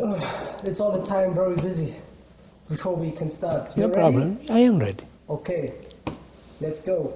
It's all the time very busy. Before we can start. No problem. I am ready. Okay, let's go.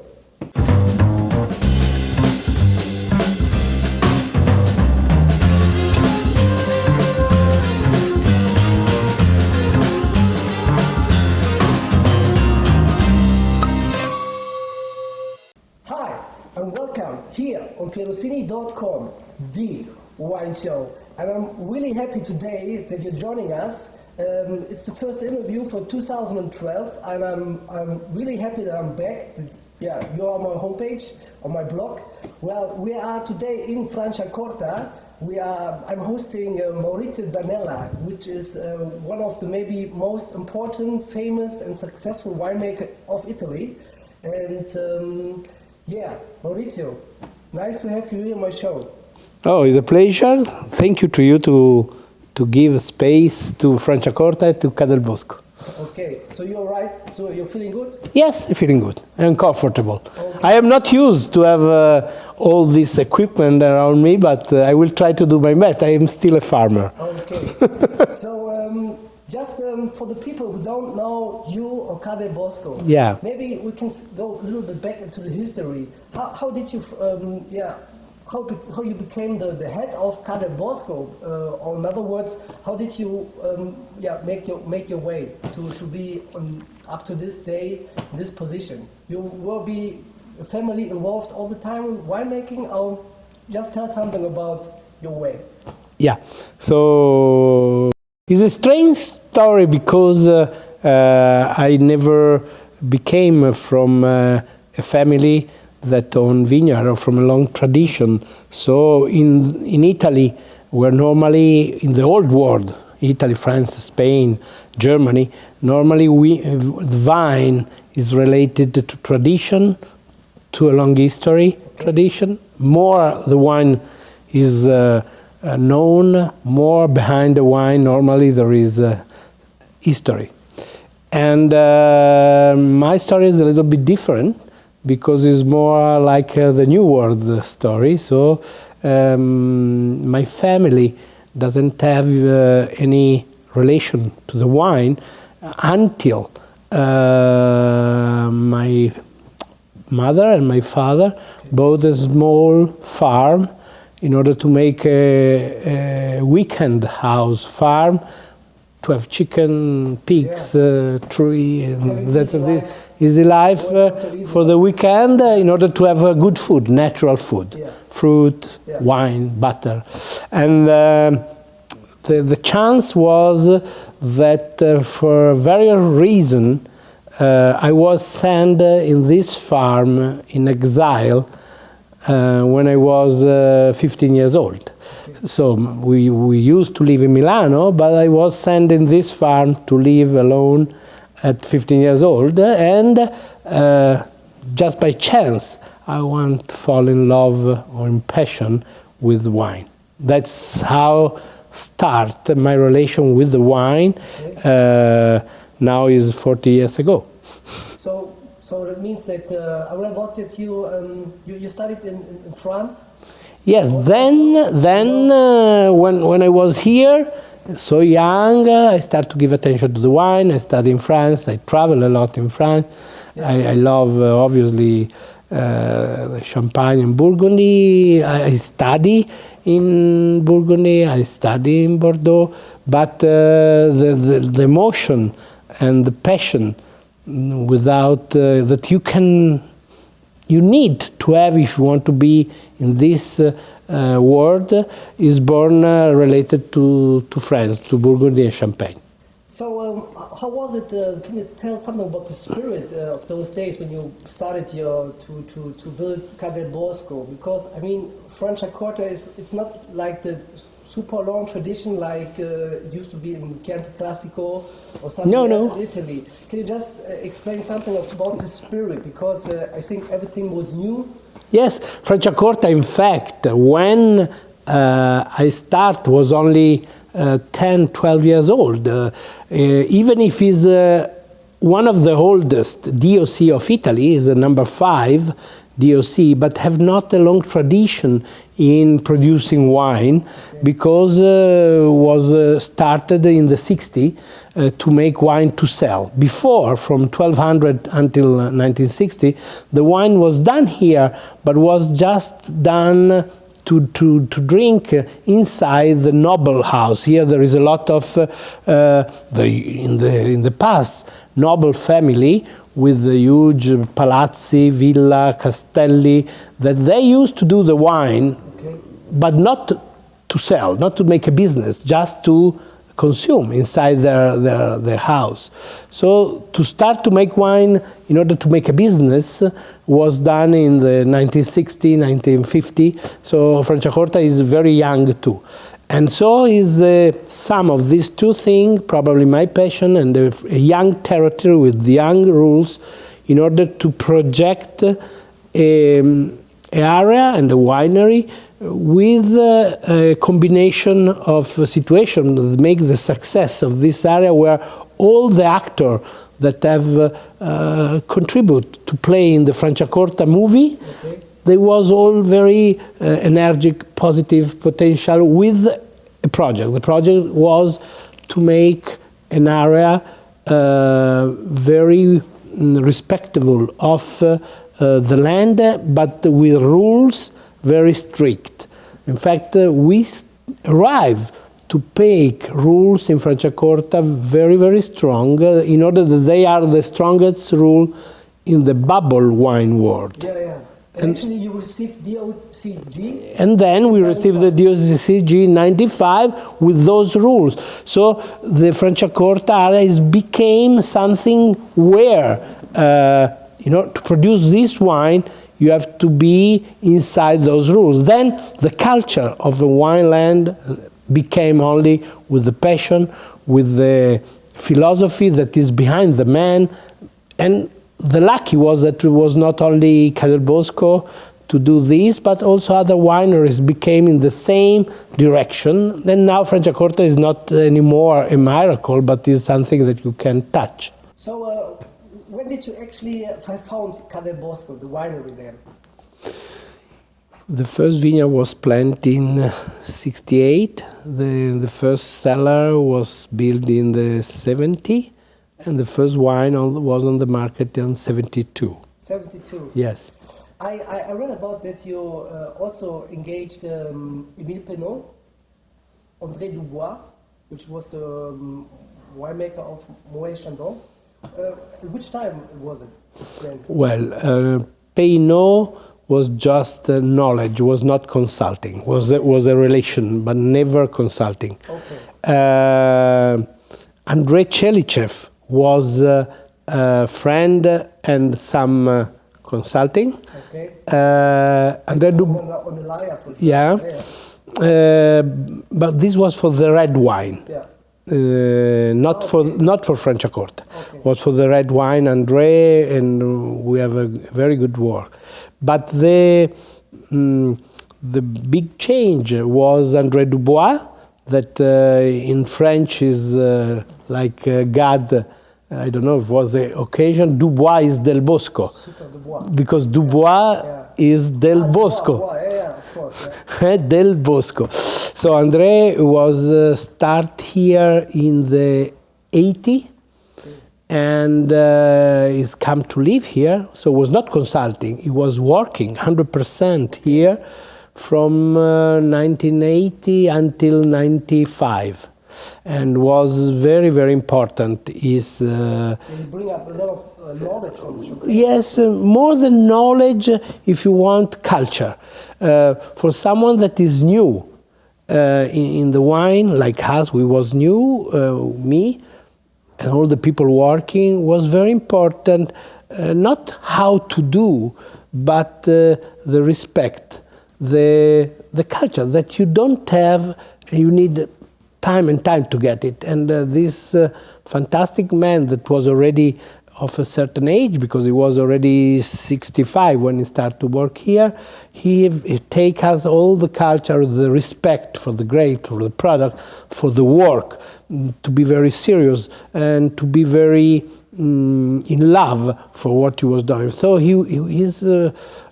Hi, and welcome here on Pierosini.com, the wine show. And I'm really happy today that you're joining us. It's the first interview for 2012, and I'm really happy that I'm back. Yeah, you're on my homepage, on my blog. Well, we are today in Franciacorta. I'm hosting Maurizio Zanella, which is one of the maybe most important, famous, and successful winemaker of Italy. And yeah, Maurizio, nice to have you here on my show. Oh, it's a pleasure. Thank you to you to give space to Franciacorta, to Ca del Bosco. Okay, so you're right. So you're feeling good? Yes, I'm feeling good. I'm comfortable. Okay. I am not used to have all this equipment around me, but I will try to do my best. I am still a farmer. Okay. So just for the people who don't know you or Ca del Bosco, Yeah. maybe we can go a little bit back into the history. How did you, how you became the head of Ca del Bosco? Or in other words, how did you make your way to be up to this day in this position? You will be a family involved all the time in winemaking, or just tell something about your way? Yeah. So it's a strange story because I never became from a family that own vineyard or from a long tradition. So in Italy, where normally in the old world, Italy, France, Spain, Germany, normally the vine is related to tradition, to a long history tradition. More the wine is known, more behind the wine normally there is history. And my story is a little bit different, because it's more like the New World story. So my family doesn't have any relation to the wine until my mother and my father bought a small farm in order to make a weekend house farm, to have chicken, pigs, tree, and that's easy life for the weekend in order to have good food, natural food, fruit, wine, butter. And the chance was that for various reasons I was sent in this farm in exile when I was 15 years old. So we used to live in Milano, but I was sent in this farm to live alone at 15 years old, and just by chance I want to fall in love or in passion with wine. That's how start my relation with the wine. Now is 40 years ago. So that means that I read about that you studied in France. Yes, then when I was here, so young, I started to give attention to the wine. I studied in France. I travel a lot in France. Yeah. I love, obviously, the Champagne and Burgundy. I study in Burgundy. I study in Bordeaux. But the emotion and the passion without that you need to have if you want to be in this world is born related to France, to Burgundy and Champagne. So how was it? Can you tell something about the spirit of those days when you started to build Ca del Bosco? Because I mean, Franciacorta it's not like the super long tradition like it used to be in Chianti Classico or something else in Italy. Can you just explain something about the spirit? Because I think everything was new. Yes, Franciacorta, in fact, when I start was only 10, 12 years old. Even if he's one of the oldest DOC of Italy, is the number 5 DOC, but have not a long tradition in producing wine, because was started in the 60s to make wine to sell. Before, from 1200 until 1960, the wine was done here, but was just done to drink inside the noble house. Here there is a lot of in the past noble family with the huge palazzi, villa, castelli, that they used to do the wine, but not to sell, not to make a business, just to consume inside their house. So to start to make wine in order to make a business was done in the 1960, 1950. So Franciacorta is very young too. And so is the sum of these two things, probably my passion and a young territory with young rules, in order to project an area and a winery with a combination of situations that make the success of this area, where all the actors that have contributed to play in the Franciacorta movie, they was all very energetic, positive potential with a project. The project was to make an area very respectable of the land, but with rules very strict. In fact, we arrive to make rules in Franciacorta very, very strong, in order that they are the strongest rule in the bubble wine world. Yeah, yeah. Actually, you received DOCG. And then we received the DOCG in 95 with those rules. So the Franciacorta area became something where, to produce this wine, you have to be inside those rules. Then the culture of the wine land became only with the passion, with the philosophy that is behind the man. And the lucky was that it was not only Ca del Bosco to do this, but also other wineries became in the same direction. Then now Franciacorta is not anymore a miracle, but is something that you can touch. So when did you actually found Ca del Bosco, the winery there? The first vineyard was planted in 68. The first cellar was built in the 70. And the first wine was on the market in 72. 72? Yes. I read about that you also engaged Émile Penot, André Dubois, which was the winemaker of Moët Chandon. Which time was it then? Well, Penot was just knowledge, was not consulting, was a relation, but never consulting. Okay. Andrei Chelichev was a friend and some consulting. Okay. On the Lyre, yeah. But this was for the red wine. Yeah. Not for Franciacorta. Okay. Was for the red wine, André, and we have a very good work. But the big change was André Dubois, that in French is like God. I don't know if it was the occasion. Dubois is del Bosco. Super Dubois. Because Dubois is del Bosco. Dubois, yeah, of course. Yeah. Del Bosco. So André was start here in the 80 and he's come to live here. So was not consulting. He was working 100% here from 1980 until 95. And was very, very important. Is you bring up a lot of knowledge from the shop. Yes, more than knowledge, if you want, culture. For someone that is new in the wine, like us, we was new, me, and all the people working, was very important, not how to do, but the respect, the culture that you don't have, you need time and time to get it. And this fantastic man that was already of a certain age, because he was already 65 when he started to work here, he take us all the culture, the respect for the grape, for the product, for the work, to be very serious and to be very in love for what he was doing. So his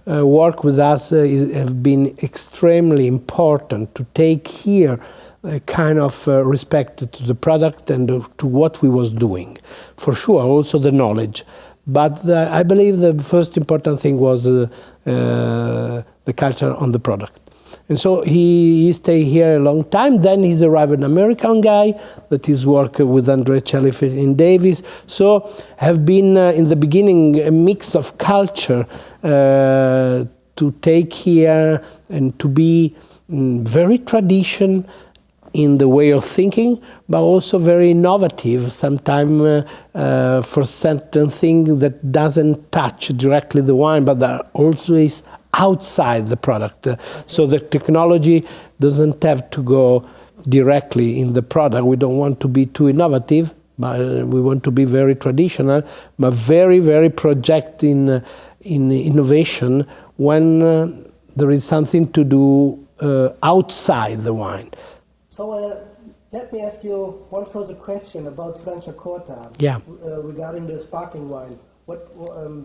work with us has been extremely important to take here a kind of respect to the product and to what we was doing. For sure, also the knowledge. But I believe the first important thing was the culture on the product. And so he stayed here a long time. Then he's arrived an American guy that is working with Andre Chelif in Davis. So have been in the beginning a mix of culture to take here and to be very traditional in the way of thinking, but also very innovative, sometimes for certain things that doesn't touch directly the wine, but that also is outside the product. So the technology doesn't have to go directly in the product. We don't want to be too innovative, but we want to be very traditional, but very, very project in innovation when there is something to do outside the wine. So let me ask you one further question about Franciacorta. Yeah. Regarding the sparkling wine.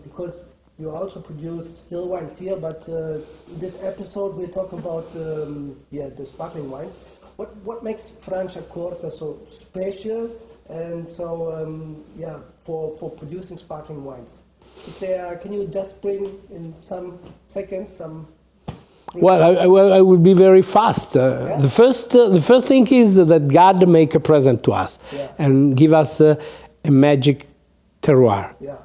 Because you also produce still wines here, but in this episode we talk about the sparkling wines. What makes Franciacorta so special and so for producing sparkling wines? Can you just bring in some seconds some? Well, I will be very fast. The first thing is that God make a present to us and give us a magic terroir. Yeah.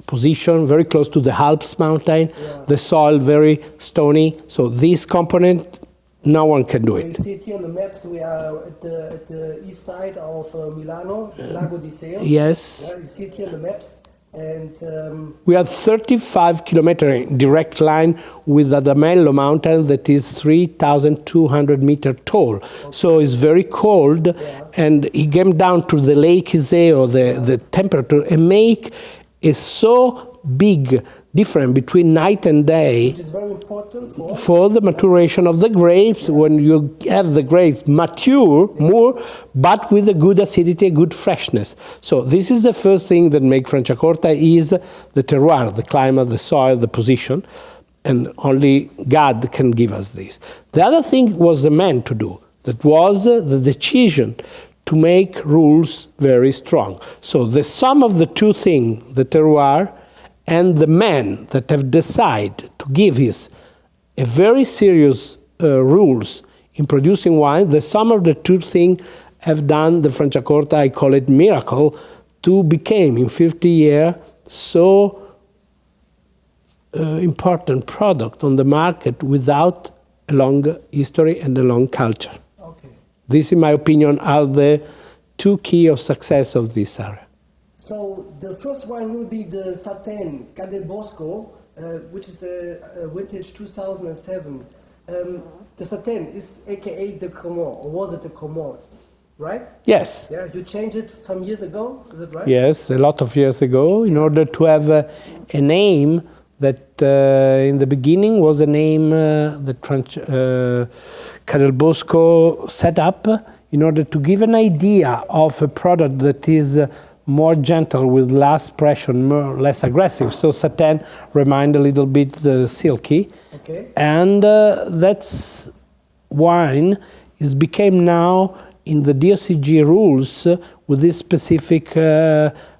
Position very close to the Alps mountain, the soil very stony. So this component, no one can do it. You see it here on the maps. We are at the east side of Milano, Lago di Iseo. Yes. Yeah, you see it here on the maps. And we have 35 kilometer direct line with Adamello mountain that is 3,200 meter tall. Okay. So it's very cold, and he came down to the Lake Iseo, the temperature, and make is so big difference between night and day. Which is very important for the maturation of the grapes, when you have the grapes mature more, but with a good acidity, good freshness. So this is the first thing that makes Franciacorta is the terroir, the climate, the soil, the position, and only God can give us this. The other thing was the man to do. That was the decision to make rules very strong. So the sum of the two things, the terroir and the men that have decided to give his a very serious rules in producing wine, the sum of the two things have done the Franciacorta, I call it miracle, to become in 50 years so important product on the market without a long history and a long culture. Okay. This, in my opinion, are the two key of success of this area. So the first wine will be the Satin Ca del Bosco, which is a vintage 2007. The Satin is aka the Cremant, or was it the Cremant, right? Yes. Yeah, you changed it some years ago, is it right? Yes, a lot of years ago, in order to have a name that in the beginning was a name that Ca del Bosco set up in order to give an idea of a product that is more gentle with less pressure, less aggressive. So Satin remind a little bit the silky. Okay. And that's wine is became now in the DOCG rules with this specific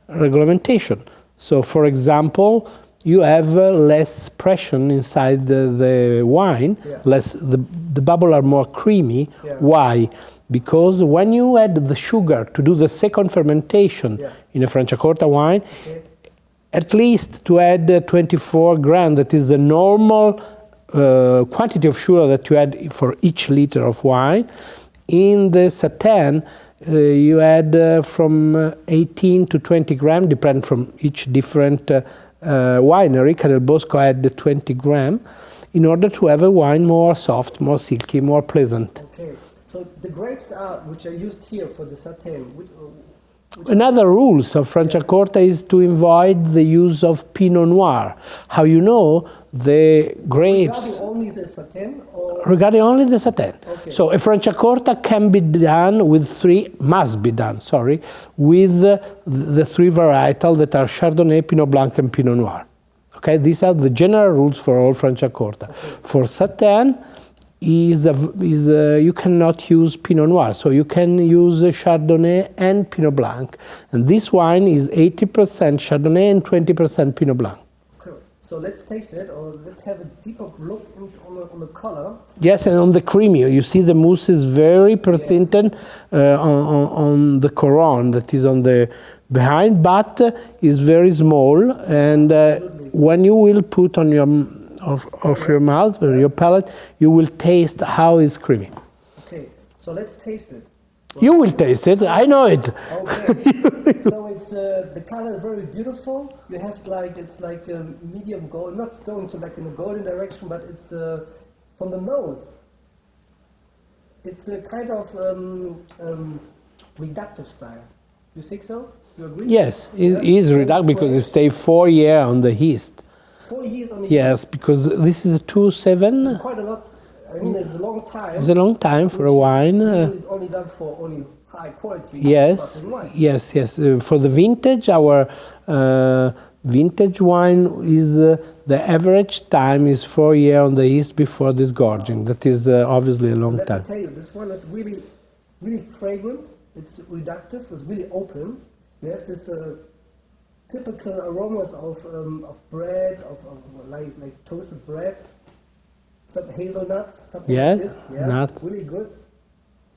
regulation. So for example, you have less pressure inside the wine, less the bubbles are more creamy. Why? Because when you add the sugar to do the second fermentation in a Franciacorta wine, at least to add 24 grams, that is the normal quantity of sugar that you add for each liter of wine. In the Satin, you add from 18 to 20 grams, depending from each different winery. Ca del Bosco add 20 grams in order to have a wine more soft, more silky, more pleasant. Okay. So the grapes which are used here for the Satin. Another rules of Franciacorta is to avoid the use of Pinot Noir. How you know the grapes... Regarding only the Satin? Or? Regarding only the Satin. Okay. So a Franciacorta can be done with must be done, with the three varietals that are Chardonnay, Pinot Blanc and Pinot Noir. Okay, these are the general rules for all Franciacorta. Okay. For Satin, you cannot use Pinot Noir, so you can use Chardonnay and Pinot Blanc. And this wine is 80% Chardonnay and 20% Pinot Blanc. Okay. So let's taste it, or let's have a deeper look on the color. Yes, and on the creamy, you see the mousse is very persistent on the coron that is on the behind, but is very small. And when you will put on your your mouth, or your palate, you will taste how it's creamy. Okay, so let's taste it. You will taste it, I know it. Okay, so it's the color is very beautiful. You have it's like a medium gold, not going to like in a golden direction, but it's from the nose. It's a kind of reductive style. You think so? You agree? Yes, it is reductive because it stays 4 years on the yeast. 4 years on the Yes, because this is a 2.7. It's quite a lot. I mean, it's a long time. It's a long time for a wine. Only done for only high quality. Yes, yes. For the vintage, our vintage wine is the average time is 4 years on the yeast before disgorging. That is obviously a long time. Let me tell you, this one is really, really fragrant. It's reductive. It's really open. You have this typical aromas of bread, of like toasted bread, some hazelnuts, something like this. Yeah, really good.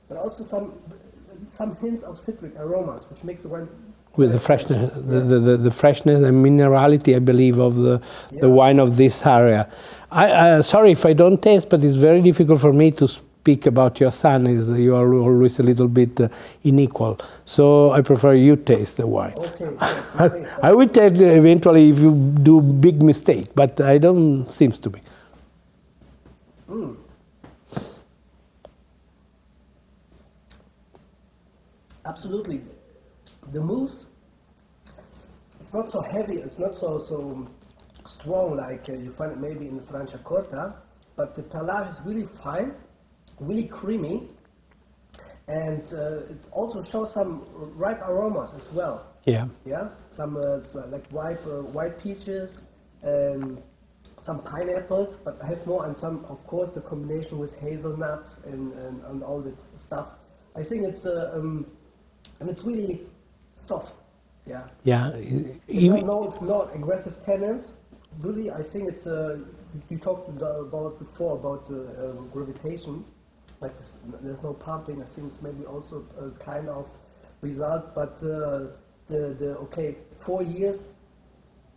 But also some hints of citric aromas, which makes the wine with the freshness, the freshness and minerality, I believe, of the wine of this area. Sorry if I don't taste, but it's very difficult for me to speak about your son. You are always a little bit unequal. So I prefer you taste the wine. Okay. I will tell you eventually if you do big mistake, but I don't seems to be. Absolutely. The mousse, it's not so heavy, it's not so strong like you find it maybe in the Franciacorta, but the pelage is really fine, really creamy, and it also shows some ripe aromas as well. Yeah. Yeah. Some like white peaches, some pineapples, but I have more, and some, of course, the combination with hazelnuts and all that stuff. I think it's and it's really soft. Yeah. Yeah. Even though it's not aggressive tannins, really, I think it's you talked about before about gravitation. Like this, there's no pumping. I think it's maybe also a kind of result, but the 4 years,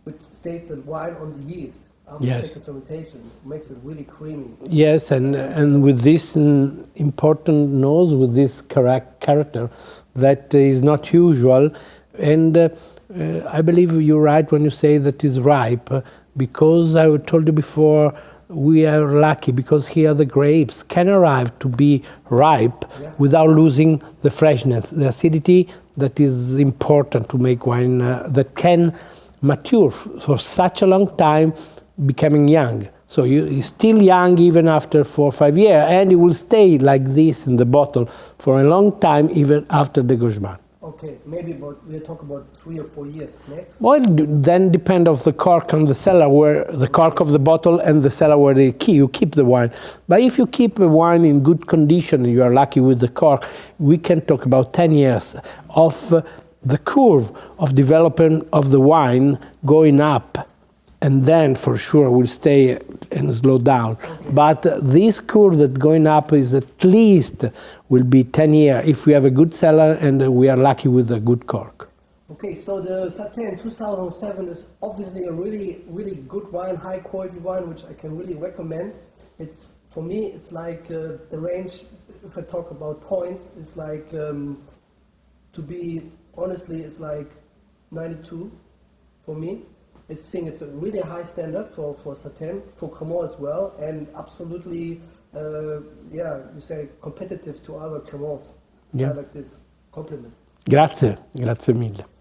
which stays the wine on the yeast after second fermentation, makes it really creamy. Yes, and with this important nose, with this character that is not usual, and I believe you're right when you say that is ripe, because I told you before, we are lucky because here the grapes can arrive to be ripe without losing the freshness, the acidity that is important to make wine that can mature for such a long time, becoming young. So you're still young even after 4 or 5 years, and it will stay like this in the bottle for a long time even after degorgement. Okay, maybe we'll talk about 3 or 4 years next. Well, then depend of the cork and the cellar, where the cork of the bottle and the cellar where you keep the wine. But if you keep a wine in good condition, you are lucky with the cork, we can talk about 10 years of the curve of development of the wine going up, and then for sure will stay and slow down. Okay. But this curve that going up is at least will be 10 years if we have a good cellar and we are lucky with a good cork. Okay, so the Satin 2007 is obviously a really, really good wine, high quality wine, which I can really recommend. It's, for me, it's like the range, if I talk about points, it's like, to be honestly, it's like 92 for me. It's a really high standard for Satin, for Cremant as well, and absolutely, you say competitive to other Cremants. Like this, compliments. Grazie, grazie mille.